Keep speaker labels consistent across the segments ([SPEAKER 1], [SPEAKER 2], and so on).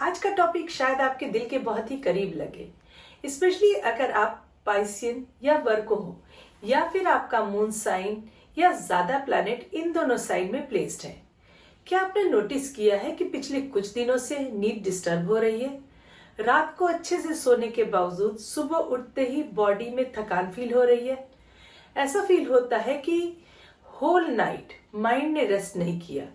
[SPEAKER 1] आज का टॉपिक शायद आपके दिल के बहुत ही करीब लगे, स्पेशली अगर आप पाइसियन या वर्गो हो या फिर आपका मून साइन या ज्यादा प्लैनेट इन दोनों साइन में प्लेस्ड है। क्या आपने नोटिस किया है कि पिछले कुछ दिनों से नींद डिस्टर्ब हो रही है? रात को अच्छे से सोने के बावजूद सुबह उठते ही बॉडी में थकान फील हो रही है। ऐसा फील होता है कि होल नाइट माइंड ने रेस्ट नहीं किया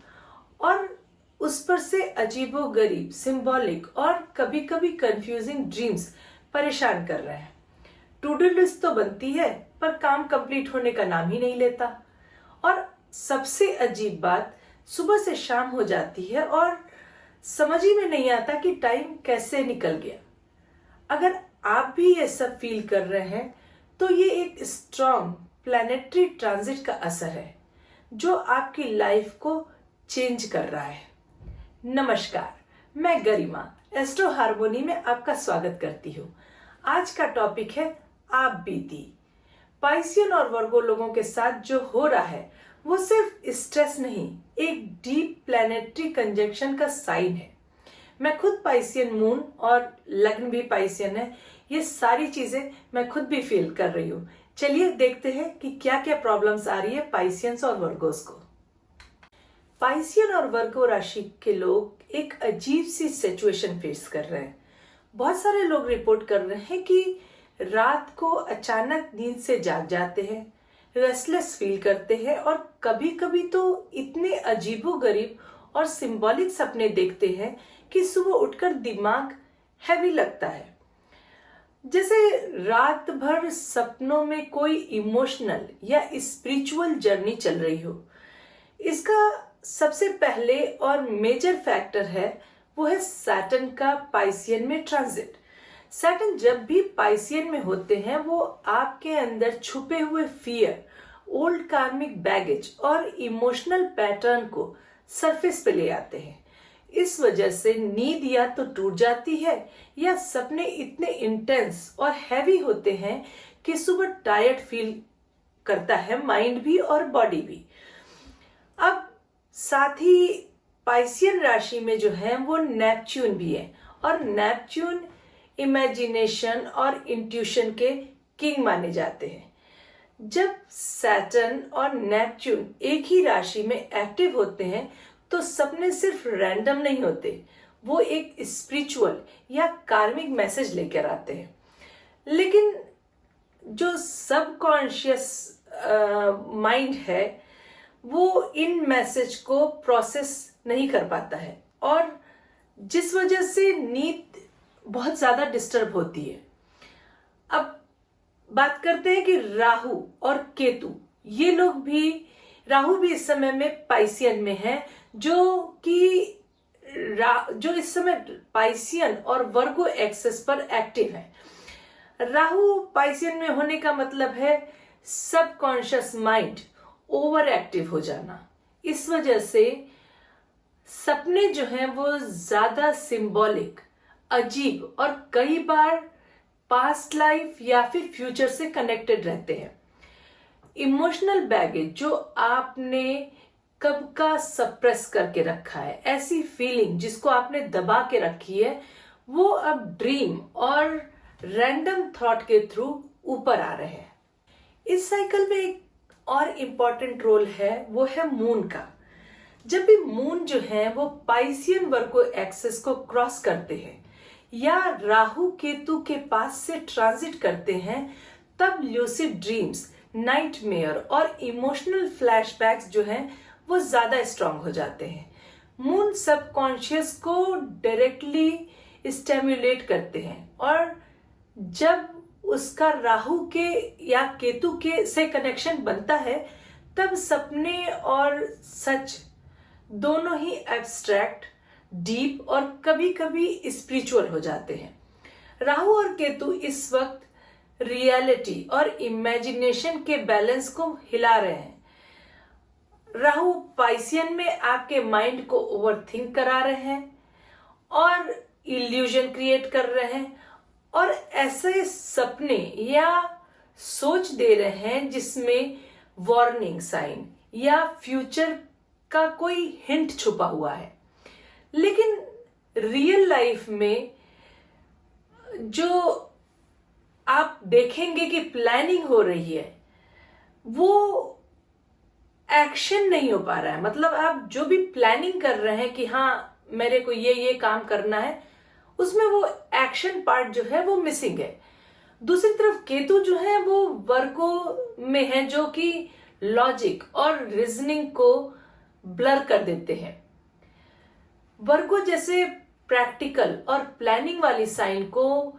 [SPEAKER 1] और उस पर से अजीबोगरीब, सिंबॉलिक और कभी कभी कंफ्यूजिंग ड्रीम्स परेशान कर रहे हैं। टू डू लिस्ट तो बनती है पर काम कंप्लीट होने का नाम ही नहीं लेता। और सबसे अजीब बात, सुबह से शाम हो जाती है और समझ ही में नहीं आता कि टाइम कैसे निकल गया। अगर आप भी ये सब फील कर रहे हैं तो ये एक स्ट्रॉन्ग प्लैनेटरी ट्रांजिट का असर है जो आपकी लाइफ को चेंज कर रहा है। नमस्कार, मैं गरिमा एस्ट्रो हार्मोनी में आपका स्वागत करती हूँ। आज का टॉपिक है आप बीती। पाइसियन और वर्गो लोगों के साथ जो हो रहा है वो सिर्फ स्ट्रेस नहीं, एक डीप प्लैनेटरी कंजंक्शन का साइन है। मैं खुद पाइसियन मून और लग्न भी पाइसियन है। ये सारी चीजें मैं खुद भी फील कर रही हूँ। चलिए देखते हैं कि क्या क्या प्रॉब्लम्स आ रही है पाइसियंस और वर्गोस को। पाइसियन और वर्गो राशि के लोग एक अजीब सी सिचुएशन फेस कर रहे हैं। बहुत सारे लोग रिपोर्ट कर रहे हैं कि रात को अचानक नींद से जाग जाते हैं, रेस्टलेस फील करते हैं और कभी कभी तो इतने अजीबोगरीब और सिंबॉलिक सपने देखते हैं कि सुबह उठकर दिमाग हैवी लगता है, जैसे रात भर सपनों में कोई इमोशनल या स्पिरिचुअल जर्नी चल रही हो। इसका सबसे पहले और मेजर फैक्टर है वो है सैटर्न का पाइसियन में ट्रांजिट। सैटर्न जब भी पाइसियन में होते हैं वो आपके अंदर छुपे हुए फियर, ओल्ड कार्मिक बैगेज और इमोशनल पैटर्न को सरफेस पे ले आते हैं। इस वजह से नींद या तो टूट जाती है या सपने इतने इंटेंस और हैवी होते हैं कि सुबह टायर्ड फील करता है माइंड भी और बॉडी भी। अब साथ ही पाइसियन राशि में जो है वो नेपच्यून भी है और नेपच्यून इमेजिनेशन और इंट्यूशन के किंग माने जाते हैं। जब सैटर्न और नेपच्यून एक ही राशि में एक्टिव होते हैं तो सपने सिर्फ रैंडम नहीं होते, वो एक स्पिरिचुअल या कार्मिक मैसेज लेकर आते हैं। लेकिन जो सबकॉन्शियस माइंड है वो इन मैसेज को प्रोसेस नहीं कर पाता है और जिस वजह से नींद बहुत ज्यादा डिस्टर्ब होती है। अब बात करते हैं कि राहु और केतु, ये लोग भी, राहु भी इस समय में पाइसियन में है जो इस समय पाइसियन और वर्गो एक्सेस पर एक्टिव है। राहु पाइसियन में होने का मतलब है सबकॉन्शियस माइंड ओवर एक्टिव हो जाना। इस वजह से सपने जो हैं वो ज्यादा सिंबॉलिक, अजीब और कई बार पास्ट लाइफ या फिर फ्यूचर से कनेक्टेड रहते हैं। इमोशनल बैगेज जो आपने कब का सप्रेस करके रखा है, ऐसी फीलिंग जिसको आपने दबा के रखी है, वो अब ड्रीम और रैंडम थॉट के थ्रू ऊपर आ रहे हैं। इस साइकिल में एक और इम्पॉर्टेंट रोल है वो है मून का। जब भी मून जो है वो पाइसियन वर्गो एक्सेस को क्रॉस करते हैं या राहु केतु के पास से ट्रांजिट करते हैं तब ल्यूसिड ड्रीम्स, नाइटमेयर और इमोशनल फ्लैशबैक्स जो हैं वो ज्यादा स्ट्रांग हो जाते हैं। मून सबकॉन्शियस को डायरेक्टली स्टिम्युलेट करते हैं और जब उसका राहु के या केतु के से कनेक्शन बनता है तब सपने और सच दोनों ही एब्स्ट्रैक्ट, डीप और कभी कभी स्पिरिचुअल हो जाते हैं। राहु और केतु इस वक्त रियलिटी और इमेजिनेशन के बैलेंस को हिला रहे हैं। राहु पाइसियन में आपके माइंड को ओवरथिंक करा रहे हैं और इल्यूजन क्रिएट कर रहे हैं और ऐसे सपने या सोच दे रहे हैं जिसमें वार्निंग साइन या फ्यूचर का कोई हिंट छुपा हुआ है। लेकिन रियल लाइफ में जो आप देखेंगे कि प्लानिंग हो रही है वो एक्शन नहीं हो पा रहा है। मतलब आप जो भी प्लानिंग कर रहे हैं कि हाँ मेरे को ये काम करना है, उसमें वो एक्शन पार्ट जो है वो मिसिंग है। दूसरी तरफ केतु जो है वो वर्गो में है, जो कि लॉजिक और रीजनिंग को ब्लर कर देते हैं। वर्गो जैसे प्रैक्टिकल और प्लानिंग वाली साइन को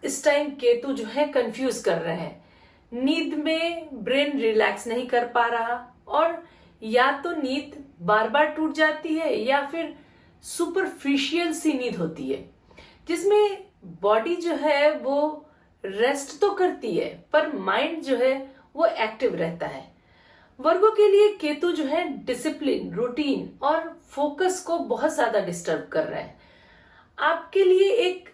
[SPEAKER 1] इस टाइम केतु जो है कंफ्यूज कर रहे हैं। नींद में ब्रेन रिलैक्स नहीं कर पा रहा, और या तो नींद बार बार टूट जाती है या फिर सुपरफिशियल सी नींद होती है, जिसमें बॉडी जो है वो रेस्ट तो करती है पर माइंड जो है वो एक्टिव रहता है। वर्गो के लिए केतु जो है डिसिप्लिन, रूटीन और फोकस को बहुत ज्यादा डिस्टर्ब कर रहा है। आपके लिए एक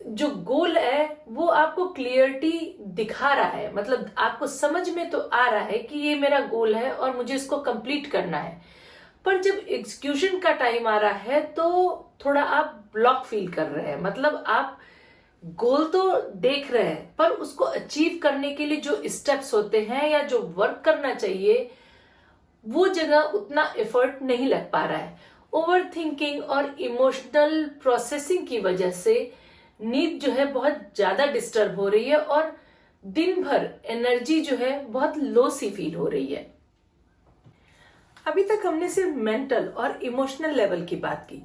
[SPEAKER 1] जो गोल है वो आपको क्लियरिटी दिखा रहा है, मतलब आपको समझ में तो आ रहा है कि ये मेरा गोल है और मुझे इसको कंप्लीट करना है, पर जब एग्जीक्यूशन का टाइम आ रहा है तो थोड़ा आप ब्लॉक फील कर रहे हैं। मतलब आप गोल तो देख रहे हैं पर उसको अचीव करने के लिए जो स्टेप्स होते हैं या जो वर्क करना चाहिए वो जगह उतना एफर्ट नहीं लग पा रहा है। ओवर थिंकिंग और इमोशनल प्रोसेसिंग की वजह से नींद जो है बहुत ज्यादा डिस्टर्ब हो रही है और दिन भर एनर्जी जो है बहुत लो सी फील हो रही है। अभी तक हमने सिर्फ मेंटल और इमोशनल लेवल की बात की,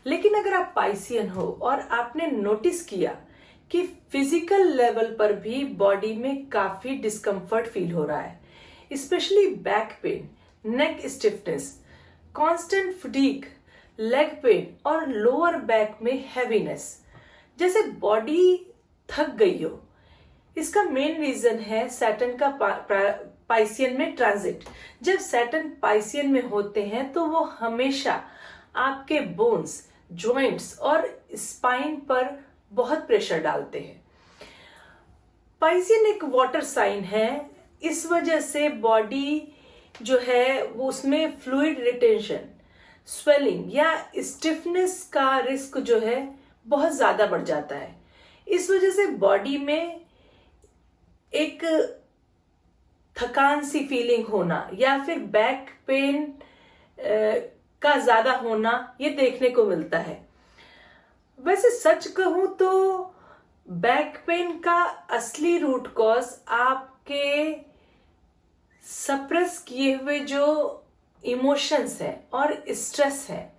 [SPEAKER 1] लेकिन अगर आप पाइसियन हो और आपने नोटिस किया कि फिजिकल लेवल पर भी बॉडी में काफी डिस्कम्फर्ट फील हो रहा है, specially back pain, neck stiffness, constant fatigue, leg pain और लोअर बैक में हैवीनेस, जैसे बॉडी थक गई हो, इसका मेन रीजन है सैटर्न का पाइसियन में ट्रांजिट। जब सैटर्न पाइसियन में होते हैं तो वो हमेशा आपके बोन्स, जॉइंट्स और स्पाइन पर बहुत प्रेशर डालते हैं। पाइसियन एक वाटर साइन है, इस वजह से बॉडी जो है वो उसमें फ्लूइड रिटेंशन, स्वेलिंग या स्टिफनेस का रिस्क जो है बहुत ज्यादा बढ़ जाता है। इस वजह से बॉडी में एक थकान सी फीलिंग होना या फिर बैक पेन का ज्यादा होना ये देखने को मिलता है। वैसे सच कहूं तो बैक पेन का असली रूट कॉज आपके सप्रेस किए हुए जो इमोशंस है और स्ट्रेस है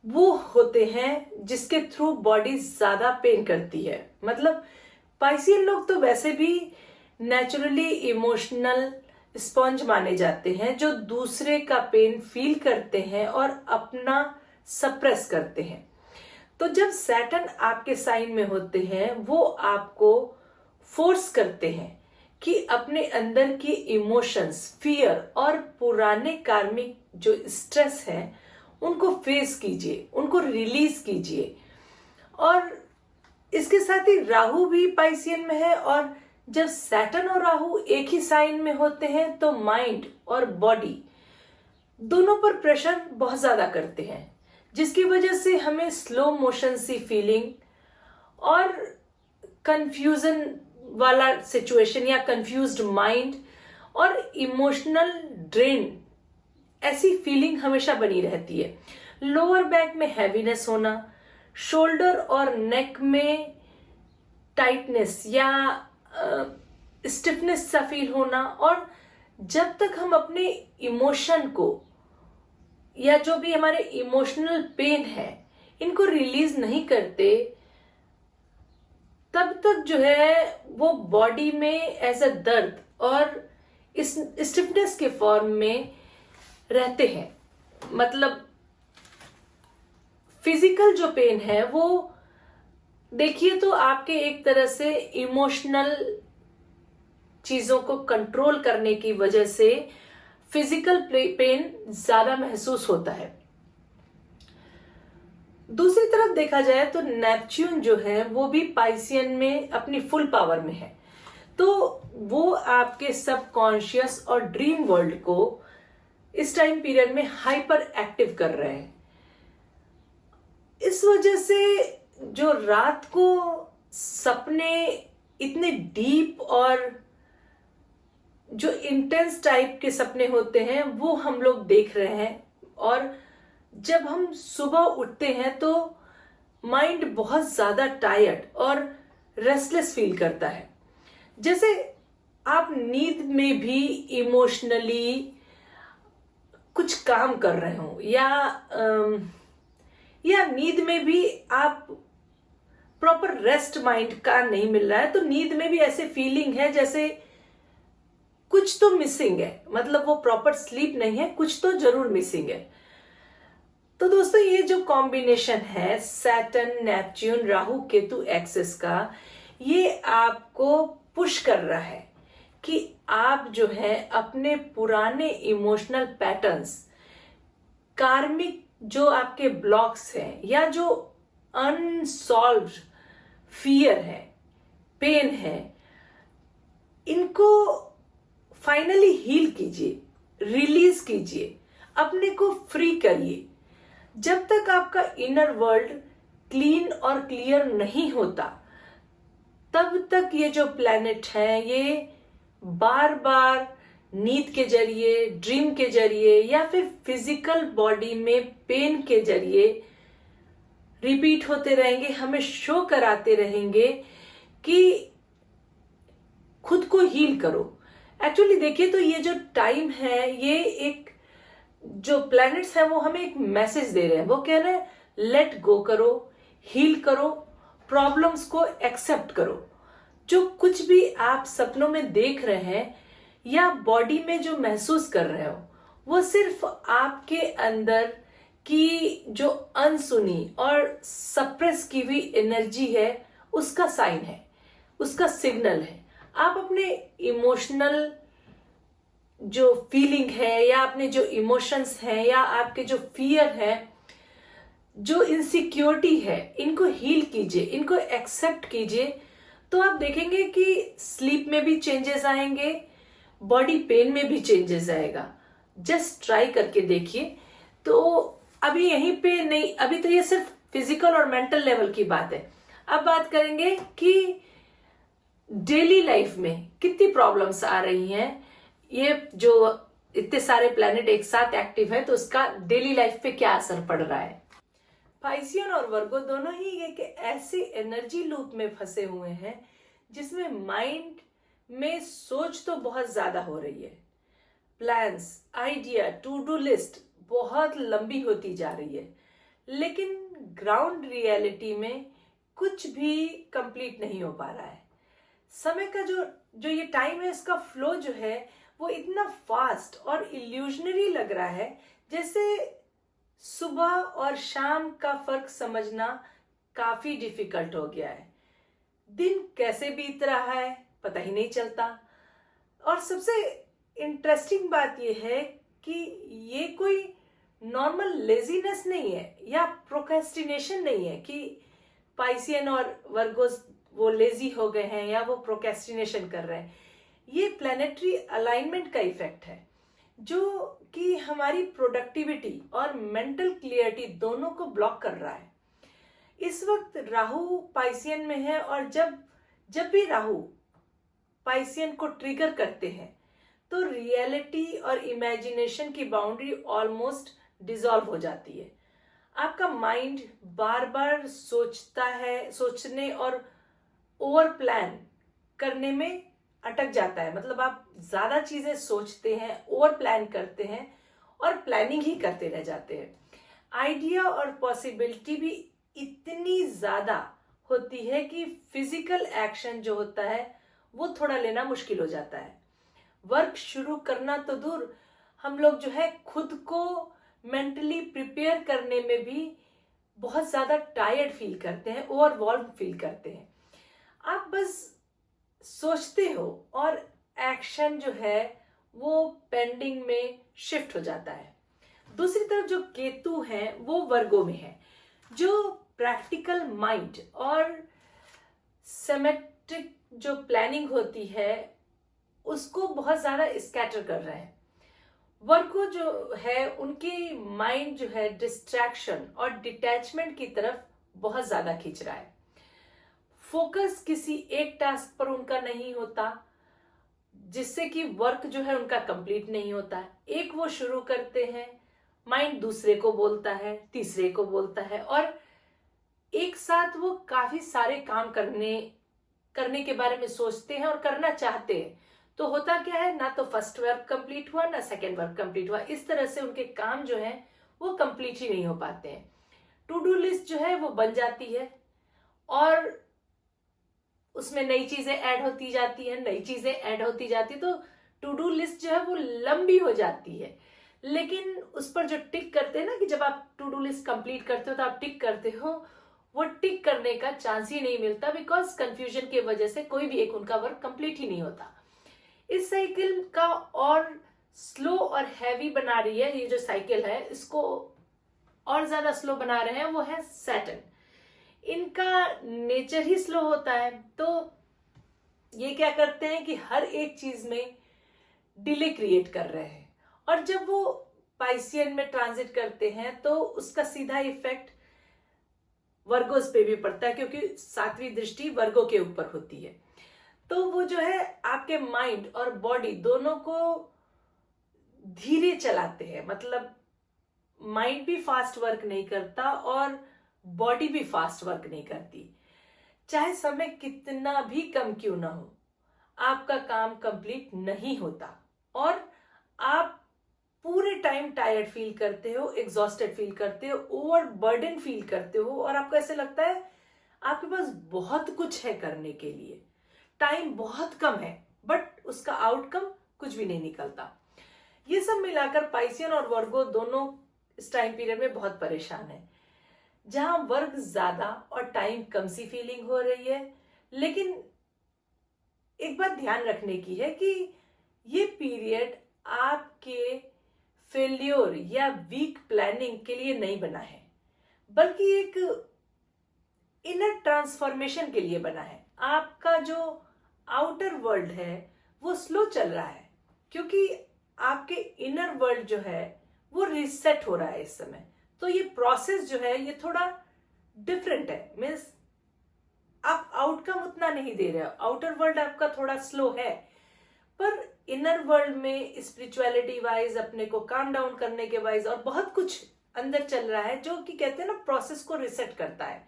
[SPEAKER 1] वो होते हैं, जिसके थ्रू बॉडी ज्यादा पेन करती है। मतलब पाइसियन लोग तो वैसे भी नेचुरली इमोशनल स्पॉन्ज माने जाते हैं, जो दूसरे का पेन फील करते हैं और अपना सप्रेस करते हैं। तो जब सैटर्न आपके साइन में होते हैं वो आपको फोर्स करते हैं कि अपने अंदर की इमोशंस, फियर और पुराने कार्मिक जो स्ट्रेस है उनको फेस कीजिए, उनको रिलीज कीजिए। और इसके साथ ही राहु भी पाइसियन में है, और जब सैटर्न और राहु एक ही साइन में होते हैं तो माइंड और बॉडी दोनों पर प्रेशर बहुत ज्यादा करते हैं, जिसकी वजह से हमें स्लो मोशन सी फीलिंग और कंफ्यूजन वाला सिचुएशन या कंफ्यूज्ड माइंड और इमोशनल ड्रेन ऐसी फीलिंग हमेशा बनी रहती है। लोअर बैक में हैवीनेस होना, शोल्डर और नेक में टाइटनेस या स्टिफनेस सा फील होना, और जब तक हम अपने इमोशन को या जो भी हमारे इमोशनल पेन है इनको रिलीज नहीं करते तब तक जो है वो बॉडी में एज अ दर्द और इस स्टिफनेस के फॉर्म में रहते हैं। मतलब फिजिकल जो पेन है वो देखिए तो आपके एक तरह से इमोशनल चीजों को कंट्रोल करने की वजह से फिजिकल पेन ज्यादा महसूस होता है। दूसरी तरफ देखा जाए तो नेपच्यून जो है वो भी पाइसियन में अपनी फुल पावर में है, तो वो आपके सबकॉन्शियस और ड्रीम वर्ल्ड को इस टाइम पीरियड में हाइपर एक्टिव कर रहे हैं। इस वजह से जो रात को सपने इतने डीप और जो इंटेंस टाइप के सपने होते हैं वो हम लोग देख रहे हैं, और जब हम सुबह उठते हैं तो माइंड बहुत ज्यादा टायर्ड और रेस्टलेस फील करता है। जैसे आप नींद में भी इमोशनली कुछ काम कर रहे हो, या नींद में भी आप प्रॉपर रेस्ट माइंड का नहीं मिल रहा है, तो नींद में भी ऐसे फीलिंग है जैसे कुछ तो मिसिंग है, मतलब वो प्रॉपर स्लीप नहीं है, कुछ तो जरूर मिसिंग है। तो दोस्तों, ये जो कॉम्बिनेशन है Saturn Neptune Rahu Ketu axis का, ये आपको पुश कर रहा है कि आप जो है अपने पुराने इमोशनल पैटर्न्स, कार्मिक जो आपके ब्लॉक्स हैं, या जो अनसॉल्व्ड फियर है, पेन है, इनको फाइनली हील कीजिए, रिलीज कीजिए, अपने को फ्री करिए। जब तक आपका इनर वर्ल्ड क्लीन और क्लियर नहीं होता, तब तक ये जो प्लैनेट है ये बार बार नींद के जरिए, ड्रीम के जरिए, या फिर फिजिकल बॉडी में पेन के जरिए रिपीट होते रहेंगे, हमें शो कराते रहेंगे कि खुद को हील करो। एक्चुअली देखिए तो ये जो टाइम है, ये एक जो प्लैनेट्स हैं वो हमें एक मैसेज दे रहे हैं। वो कह रहे हैं लेट गो करो, हील करो, प्रॉब्लम्स को एक्सेप्ट करो। जो कुछ भी आप सपनों में देख रहे हैं या बॉडी में जो महसूस कर रहे हो, वो सिर्फ आपके अंदर की जो अनसुनी और सप्रेस की हुई एनर्जी है उसका साइन है, उसका सिग्नल है। आप अपने इमोशनल जो फीलिंग है, या अपने जो इमोशंस हैं, या आपके जो फियर है, जो इनसिक्योरिटी है, इनको हील कीजिए, इनको एक्सेप्ट कीजिए। तो आप देखेंगे कि स्लीप में भी चेंजेस आएंगे, बॉडी पेन में भी चेंजेस आएगा। जस्ट ट्राई करके देखिए। तो अभी यहीं पे नहीं, अभी तो ये सिर्फ फिजिकल और मेंटल लेवल की बात है। अब बात करेंगे कि डेली लाइफ में कितनी प्रॉब्लम्स आ रही हैं। ये जो इतने सारे प्लैनेट एक साथ एक्टिव है, तो उसका डेली लाइफ पे क्या असर पड़ रहा है। पाइसियन और वर्गो दोनों ही एक ऐसी एनर्जी लूप में फंसे हुए हैं जिसमें माइंड में सोच तो बहुत ज्यादा हो रही है, plans, idea, to do list बहुत लंबी होती जा रही है, लेकिन ग्राउंड रियलिटी में कुछ भी कंप्लीट नहीं हो पा रहा है। समय का जो ये टाइम है, इसका फ्लो जो है वो इतना फास्ट और इल्यूजनरी लग रहा है, जैसे सुबह और शाम का फर्क समझना काफी डिफिकल्ट हो गया है। दिन कैसे बीत रहा है पता ही नहीं चलता। और सबसे इंटरेस्टिंग बात यह है कि ये कोई नॉर्मल लेजीनेस नहीं है या प्रोक्रेस्टिनेशन नहीं है कि पाइसियन और वर्गोस वो लेजी हो गए हैं या वो प्रोक्रेस्टिनेशन कर रहे हैं। ये प्लैनेटरी अलाइनमेंट का इफेक्ट है जो कि हमारी प्रोडक्टिविटी और मेंटल क्लियरिटी दोनों को ब्लॉक कर रहा है। इस वक्त राहु पाइसियन में है, और जब भी राहु पाइसियन को ट्रिगर करते हैं तो रियलिटी और इमेजिनेशन की बाउंड्री ऑलमोस्ट डिसॉल्व हो जाती है। आपका माइंड बार बार सोचता है, सोचने और ओवर प्लान करने में अटक जाता है। मतलब आप ज्यादा चीजें सोचते हैं, ओवर प्लान करते हैं और प्लानिंग ही करते रह जाते हैं। आइडिया और पॉसिबिलिटी भी इतनी ज्यादा होती है कि फिजिकल एक्शन जो होता है वो थोड़ा लेना मुश्किल हो जाता है। वर्क शुरू करना तो दूर, हम लोग जो है खुद को मेंटली प्रिपेयर करने में भी बहुत ज्यादा टायर्ड फील करते हैं, ओवरवेल्म्ड फील करते हैं। आप बस सोचते हो और एक्शन जो है वो पेंडिंग में शिफ्ट हो जाता है। दूसरी तरफ जो केतु है वो वर्गो में है, जो प्रैक्टिकल माइंड और सिमेट्रिक जो प्लानिंग होती है उसको बहुत ज्यादा स्कैटर कर रहा है। वर्को जो है उनकी माइंड जो है डिस्ट्रैक्शन और डिटैचमेंट की तरफ बहुत ज्यादा खींच रहा है। फोकस किसी एक टास्क पर उनका नहीं होता, जिससे कि वर्क जो है उनका कंप्लीट नहीं होता है। एक वो शुरू करते हैं, माइंड दूसरे को बोलता है, तीसरे को बोलता है, और एक साथ वो काफी सारे काम करने के बारे में सोचते हैं और करना चाहते हैं। तो होता क्या है, ना तो फर्स्ट वर्क कंप्लीट हुआ ना सेकंड वर्क कंप्लीट हुआ। इस तरह से उनके काम जो है वो कंप्लीट ही नहीं हो पाते हैं। टू डू लिस्ट जो है वो बन जाती है और उसमें नई चीजें ऐड होती जाती है, नई चीजें ऐड होती जाती है, तो टू डू लिस्ट जो है वो लंबी हो जाती है। लेकिन उस पर जो टिक करते हैं ना, कि जब आप टू डू लिस्ट कंप्लीट करते हो तो आप टिक करते हो, वो टिक करने का चांस ही नहीं मिलता, बिकॉज कंफ्यूजन की वजह से कोई भी एक उनका वर्क कंप्लीट ही नहीं होता। इस साइकिल का और स्लो और हैवी बना रही है, ये जो साइकिल है इसको और ज्यादा स्लो बना रहे हैं वो है सैटर्न। इनका नेचर ही स्लो होता है, तो ये क्या करते हैं कि हर एक चीज में डिले क्रिएट कर रहे हैं। और जब वो पाइसियन में ट्रांजिट करते हैं तो उसका सीधा इफेक्ट वर्गोस पे भी पड़ता है, क्योंकि सातवीं दृष्टि वर्गों के ऊपर होती है। तो वो जो है आपके माइंड और बॉडी दोनों को धीरे चलाते हैं। मतलब माइंड भी फास्ट वर्क नहीं करता और बॉडी भी फास्ट वर्क नहीं करती। चाहे समय कितना भी कम क्यों ना हो, आपका काम कंप्लीट नहीं होता और आप पूरे टाइम टायर्ड फील करते हो, एग्जॉस्टेड फील करते हो, ओवर बर्डन फील करते हो, और आपको ऐसे लगता है आपके पास बहुत कुछ है करने के लिए, टाइम बहुत कम है, बट उसका आउटकम कुछ भी नहीं निकलता। ये सब मिलाकर पाइसियन और वर्गो दोनों इस टाइम पीरियड में बहुत परेशान है, जहां वर्क ज्यादा और टाइम कम सी फीलिंग हो रही है। लेकिन एक बात ध्यान रखने की है कि ये पीरियड आपके फेल्योर या वीक प्लानिंग के लिए नहीं बना है, बल्कि एक इनर ट्रांसफॉर्मेशन के लिए बना है। आपका जो आउटर वर्ल्ड है वो स्लो चल रहा है, क्योंकि आपके इनर वर्ल्ड जो है वो रिसेट हो रहा है इस समय। तो ये प्रोसेस जो है ये थोड़ा डिफरेंट है। मीन्स आप आउटकम उतना नहीं दे रहे हो, आउटर वर्ल्ड आपका थोड़ा स्लो है, पर इनर वर्ल्ड में स्पिरिचुअलिटी वाइज, अपने को काम डाउन करने के वाइज और बहुत कुछ अंदर चल रहा है, जो कि कहते हैं ना प्रोसेस को रिसेट करता है।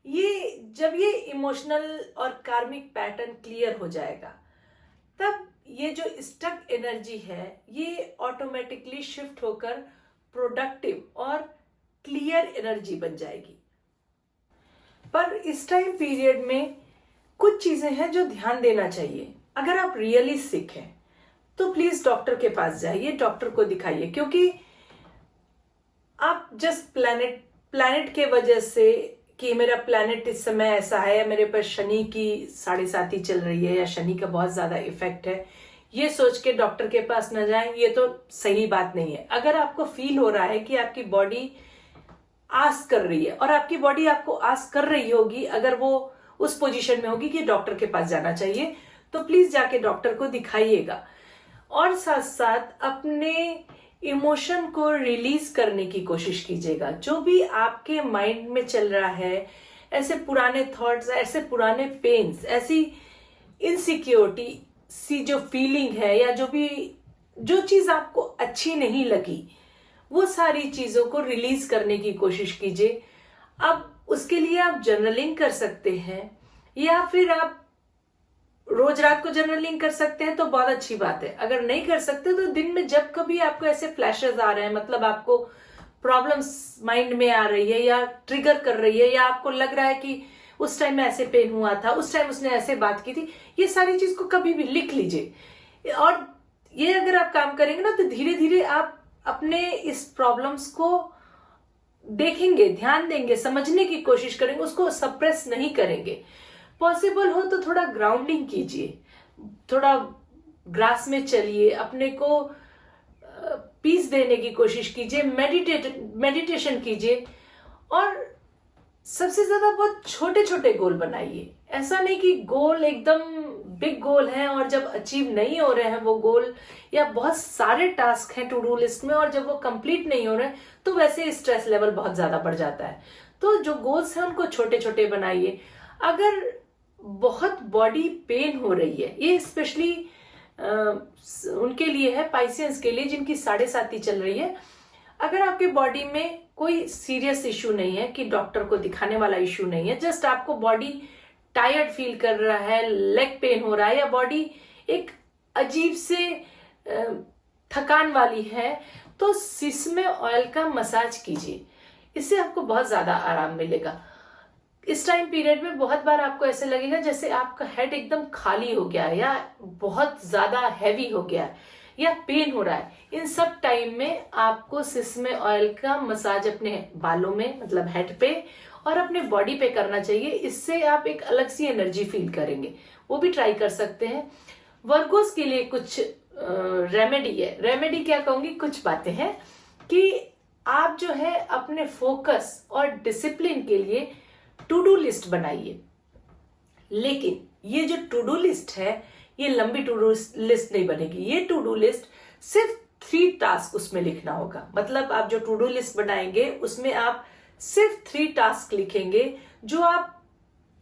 [SPEAKER 1] ये जब ये इमोशनल और कार्मिक पैटर्न क्लियर हो जाएगा, तब ये जो स्टक एनर्जी है ये ऑटोमेटिकली शिफ्ट होकर प्रोडक्टिव और क्लियर एनर्जी बन जाएगी। पर इस टाइम पीरियड में कुछ चीजें हैं जो ध्यान देना चाहिए। अगर आप रियली सिक हैं तो प्लीज डॉक्टर के पास जाइए, डॉक्टर को दिखाइए, क्योंकि आप जस्ट प्लैनेट के वजह से कि मेरा प्लैनेट इस समय ऐसा है, या मेरे पर शनि की 7.5 चल रही है, या शनि का बहुत ज्यादा इफेक्ट है, ये सोच के डॉक्टर के पास न जाएं, ये तो सही बात नहीं है। अगर आपको फील हो रहा है कि आपकी बॉडी आस्क कर रही है, और आपकी बॉडी आपको आस्क कर रही होगी, अगर वो उस पोजीशन में होगी कि डॉक्टर के पास जाना चाहिए, तो प्लीज जाके डॉक्टर को दिखाइएगा। और साथ साथ अपने इमोशन को रिलीज करने की कोशिश कीजिएगा। जो भी आपके माइंड में चल रहा है, ऐसे पुराने थॉट्स, ऐसे पुराने पेन्स, ऐसी इनसिक्योरिटी सी जो फीलिंग है, या जो चीज आपको अच्छी नहीं लगी, वो सारी चीजों को रिलीज करने की कोशिश कीजिए। अब उसके लिए आप जर्नलिंग कर सकते हैं, या फिर आप रोज रात को जर्नलिंग कर सकते हैं तो बहुत अच्छी बात है। अगर नहीं कर सकते तो दिन में जब कभी आपको ऐसे फ्लैशेस आ रहे हैं, मतलब आपको प्रॉब्लम्स माइंड में आ रही है या ट्रिगर कर रही है, या आपको लग रहा है कि उस टाइम में ऐसे पेन हुआ था, उस टाइम उसने ऐसे बात की थी, ये सारी चीज को कभी भी लिख लीजिए। और ये अगर आप काम करेंगे ना, तो धीरे धीरे आप अपने इस प्रॉब्लम्स को देखेंगे, ध्यान देंगे, समझने की कोशिश करेंगे, उसको सप्रेस नहीं करेंगे। पॉसिबल हो तो थोड़ा ग्राउंडिंग कीजिए, थोड़ा ग्रास में चलिए, अपने को पीस देने की कोशिश कीजिए, मेडिटेशन कीजिए, और सबसे ज्यादा बहुत छोटे छोटे गोल बनाइए। ऐसा नहीं कि गोल एकदम बिग गोल है और जब अचीव नहीं हो रहे हैं वो गोल, या बहुत सारे टास्क हैं टू डू लिस्ट में और जब वो कंप्लीट नहीं हो रहे हैं तो वैसे स्ट्रेस लेवल बहुत ज्यादा बढ़ जाता है। तो जो गोल्स हैं उनको छोटे छोटे बनाइए। अगर बहुत बॉडी पेन हो रही है, ये स्पेशली उनके लिए है, पाइसियंस के लिए जिनकी 7.5 चल रही है। अगर आपके बॉडी में कोई सीरियस इश्यू नहीं है कि डॉक्टर को दिखाने वाला इश्यू नहीं है, जस्ट आपको बॉडी टायर्ड फील कर रहा है, लेग पेन हो रहा है, या बॉडी एक अजीब से थकान वाली है, तो सिसमे ऑयल का मसाज कीजिए। इससे आपको बहुत ज्यादा आराम मिलेगा। इस टाइम पीरियड में बहुत बार आपको ऐसे लगेगा जैसे आपका हेड एकदम खाली हो गया है, या बहुत ज्यादा हैवी हो गया है, या पेन हो रहा है। इन सब टाइम में आपको सिसमे ऑयल का मसाज अपने बालों में, मतलब हेड पे और अपने बॉडी पे करना चाहिए। इससे आप एक अलग सी एनर्जी फील करेंगे। वो भी ट्राई कर सकते हैं। वर्गोस के लिए कुछ रेमेडी है। रेमेडी क्या कहूंगी, कुछ बातें हैं कि आप जो है अपने फोकस और डिसिप्लिन के लिए टू डू लिस्ट बनाइए। लेकिन ये जो टू डू लिस्ट है, ये लंबी टू डू लिस्ट नहीं बनेगी। ये टू डू लिस्ट सिर्फ 3 टास्क उसमें लिखना होगा। मतलब आप जो टू डू लिस्ट बनाएंगे उसमें आप सिर्फ 3 टास्क लिखेंगे जो आप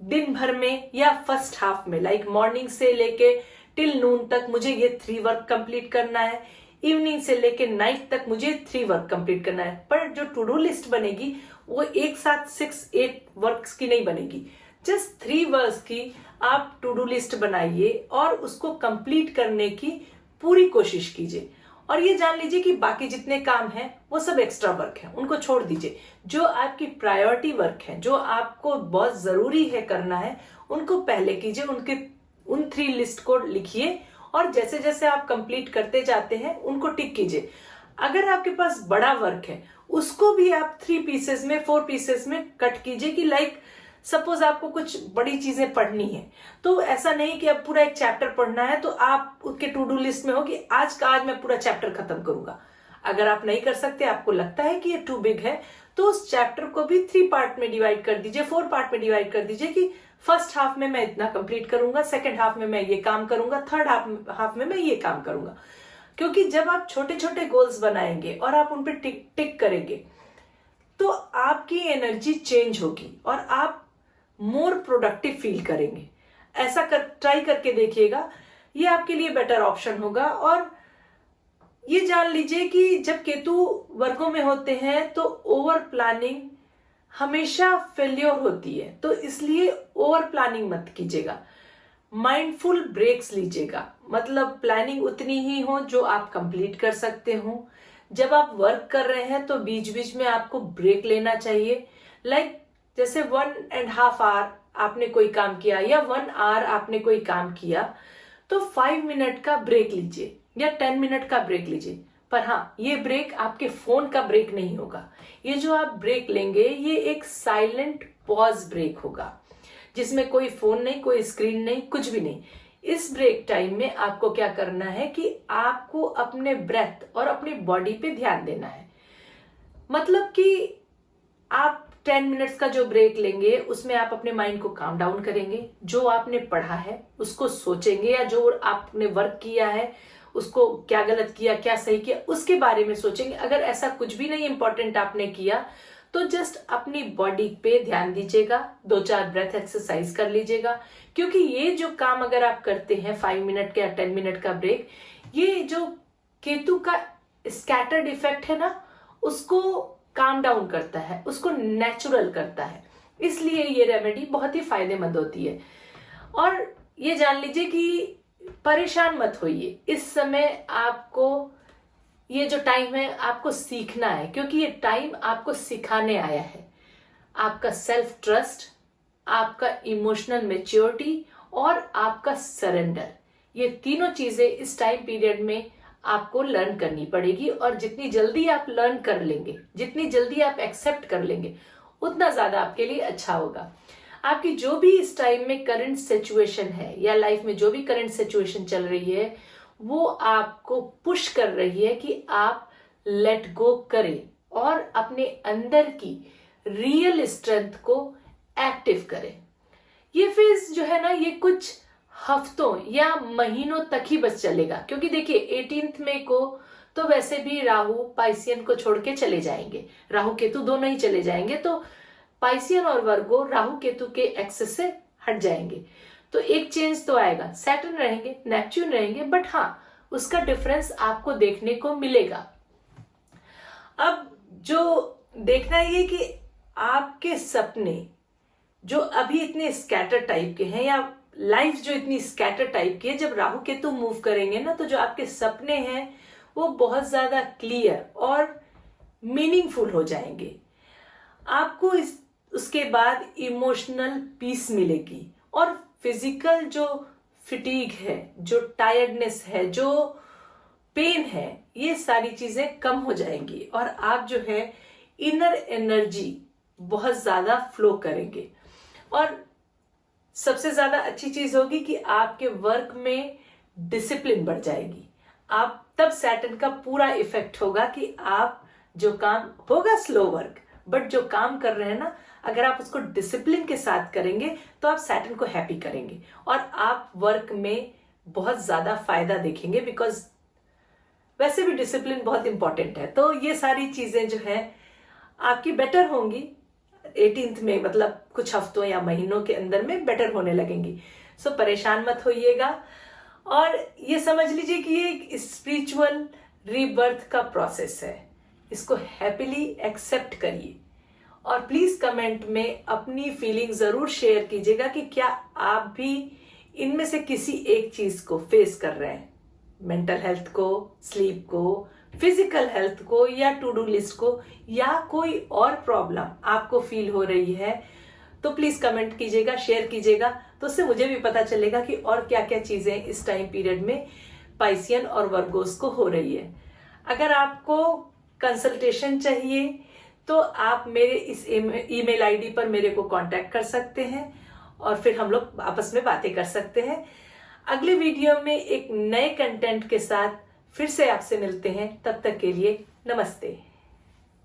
[SPEAKER 1] दिन भर में या फर्स्ट हाफ में, लाइक मॉर्निंग से लेके टिल नून तक मुझे ये 3 वर्क कंप्लीट करना है, इवनिंग से लेके नाइट तक मुझे 3 वर्क कंप्लीट करना है। पर जो टू डू लिस्ट बनेगी वो एक साथ 6-8 वर्क्स की नहीं बनेगी। जस्ट 3 वर्क्स की आप टू डू लिस्ट बनाइए और उसको कंप्लीट करने की पूरी कोशिश कीजिए। और ये जान लीजिए कि बाकी जितने काम हैं वो सब एक्स्ट्रा वर्क है, उनको छोड़ दीजिए। जो आपकी प्रायोरिटी वर्क है, जो आपको बहुत जरूरी है करना है, उनको पहले कीजिए। उन 3 लिस्ट को लिखिए और जैसे जैसे आप कंप्लीट करते जाते हैं उनको टिक कीजिए। अगर आपके पास बड़ा वर्क है उसको भी आप 3 पीसेस में, 4 पीसेस में कट कीजिए। कि लाइक सपोज आपको कुछ बड़ी चीजें पढ़नी है, तो ऐसा नहीं कि अब पूरा एक चैप्टर पढ़ना है तो आप उसके टू डू लिस्ट में हो कि आज मैं पूरा चैप्टर खत्म करूंगा। अगर आप नहीं कर सकते, आपको लगता है कि ये टू बिग है, तो उस चैप्टर को भी 3 पार्ट में डिवाइड कर दीजिए, 4 पार्ट में डिवाइड कर दीजिए कि फर्स्ट हाफ में मैं इतना कंप्लीट करूंगा, सेकेंड हाफ में मैं ये काम करूंगा, थर्ड हाफ में मैं ये काम करूंगा। क्योंकि जब आप छोटे छोटे गोल्स बनाएंगे और आप उन पर टिक करेंगे तो आपकी एनर्जी चेंज होगी और आप मोर प्रोडक्टिव फील करेंगे। ऐसा ट्राई करके देखिएगा, ये आपके लिए बेटर ऑप्शन होगा। और ये जान लीजिए कि जब केतु वर्गों में होते हैं तो ओवर प्लानिंग हमेशा फेल्योर होती है, तो इसलिए ओवर प्लानिंग मत कीजिएगा। माइंडफुल ब्रेक्स लीजिएगा। मतलब प्लानिंग उतनी ही हो जो आप कंप्लीट कर सकते हो। जब आप वर्क कर रहे हैं तो बीच बीच में आपको ब्रेक लेना चाहिए। लाइक जैसे 1.5 आवर आपने कोई काम किया या 1 आवर आपने कोई काम किया, तो 5 मिनट का ब्रेक लीजिए या 10 मिनट का ब्रेक लीजिए। पर हाँ, ये ब्रेक आपके फोन का ब्रेक नहीं होगा। ये जो आप ब्रेक लेंगे ये एक साइलेंट पॉज ब्रेक होगा, जिसमें कोई फोन नहीं, कोई स्क्रीन नहीं, कुछ भी नहीं। इस ब्रेक टाइम में आपको क्या करना है कि आपको अपने ब्रेथ और अपनी बॉडी पे ध्यान देना है। मतलब कि आप 10 मिनट्स का जो ब्रेक लेंगे उसमें आप अपने माइंड को काम डाउन करेंगे, जो आपने पढ़ा है उसको सोचेंगे, या जो आपने वर्क किया है उसको क्या गलत किया, क्या सही किया, उसके बारे में सोचेंगे। अगर ऐसा कुछ भी नहीं इंपॉर्टेंट आपने किया तो जस्ट अपनी बॉडी पे ध्यान दीजिएगा, 2-4 ब्रेथ एक्सरसाइज कर लीजिएगा। क्योंकि ये जो काम अगर आप करते हैं 5 मिनट का या 10 मिनट का ब्रेक, ये जो केतु का स्कैटर्ड इफेक्ट है ना, उसको काम डाउन करता है, उसको नेचुरल करता है। इसलिए ये रेमेडी बहुत ही फायदेमंद होती है। और ये जान लीजिए कि परेशान मत होइए। इस समय आपको ये जो टाइम है आपको सीखना है, क्योंकि ये टाइम आपको सिखाने आया है। आपका सेल्फ ट्रस्ट, आपका इमोशनल मैच्योरिटी और आपका सरेंडर, ये तीनों चीजें इस टाइम पीरियड में आपको लर्न करनी पड़ेगी। और जितनी जल्दी आप लर्न कर लेंगे, जितनी जल्दी आप एक्सेप्ट कर लेंगे, उतना ज्यादा आपके लिए अच्छा होगा। आपकी जो भी इस टाइम में करंट सिचुएशन है या लाइफ में जो भी करंट सिचुएशन चल रही है, वो आपको पुश कर रही है कि आप लेट गो करें और अपने अंदर की रियल स्ट्रेंथ को एक्टिव करें। ये फेज जो है ना, ये कुछ हफ्तों या महीनों तक ही बस चलेगा, क्योंकि देखिए 18 मई को तो वैसे भी राहु पाइसियन को छोड़ के चले जाएंगे, राहु केतु दोनों ही चले जाएंगे, तो पाइसियन और वर्गो राहु केतु के एक्सेस से हट जाएंगे, तो एक चेंज तो आएगा। सैटर्न रहेंगे, नेपच्यून रहेंगे, बट हाँ उसका डिफरेंस आपको देखने को मिलेगा। अब जो देखना ये कि आपके सपने जो अभी इतने स्कैटर टाइप के हैं, या लाइफ जो इतनी स्कैटर टाइप की है, जब राहु केतु मूव करेंगे ना, तो जो आपके सपने हैं वो बहुत ज्यादा क्लियर और मीनिंगफुल हो जाएंगे। आपको उसके बाद इमोशनल पीस मिलेगी, और फिजिकल जो फिटीग है, जो टायर्डनेस है, जो पेन है, ये सारी चीजें कम हो जाएंगी, और आप जो है इनर एनर्जी बहुत ज्यादा फ्लो करेंगे। और सबसे ज्यादा अच्छी चीज होगी कि आपके वर्क में डिसिप्लिन बढ़ जाएगी। आप तब सैटर्न का पूरा इफेक्ट होगा कि आप जो काम होगा स्लो वर्क, बट जो काम कर रहे हैं ना, अगर आप उसको डिसिप्लिन के साथ करेंगे तो आप सैटर्न को हैप्पी करेंगे, और आप वर्क में बहुत ज्यादा फायदा देखेंगे, बिकॉज वैसे भी डिसिप्लिन बहुत इंपॉर्टेंट है। तो ये सारी चीजें जो है आपकी बेटर होंगी 18 में, मतलब कुछ हफ्तों या महीनों के अंदर में बेटर होने लगेंगी। सो परेशान मत होइएगा, और ये समझ लीजिए कि ये एक स्पिरिचुअल रीबर्थ का प्रोसेस है, इसको हैप्पीली एक्सेप्ट करिए। और प्लीज कमेंट में अपनी फीलिंग जरूर शेयर कीजिएगा कि क्या आप भी इनमें से किसी एक चीज को फेस कर रहे हैं, मेंटल हेल्थ को, स्लीप को, फिजिकल हेल्थ को, या टू डू लिस्ट को, या कोई और प्रॉब्लम आपको फील हो रही है। तो प्लीज कमेंट कीजिएगा, शेयर कीजिएगा, तो उससे मुझे भी पता चलेगा कि और क्या क्या चीजें इस टाइम पीरियड में पाइसियन और वर्गोस को हो रही है। अगर आपको कंसल्टेशन चाहिए तो आप मेरे इस ईमेल आईडी पर मेरे को कांटेक्ट कर सकते हैं, और फिर हम लोग आपस में बातें कर सकते हैं। अगले वीडियो में एक नए कंटेंट के साथ फिर से आपसे मिलते हैं, तब तक के लिए नमस्ते।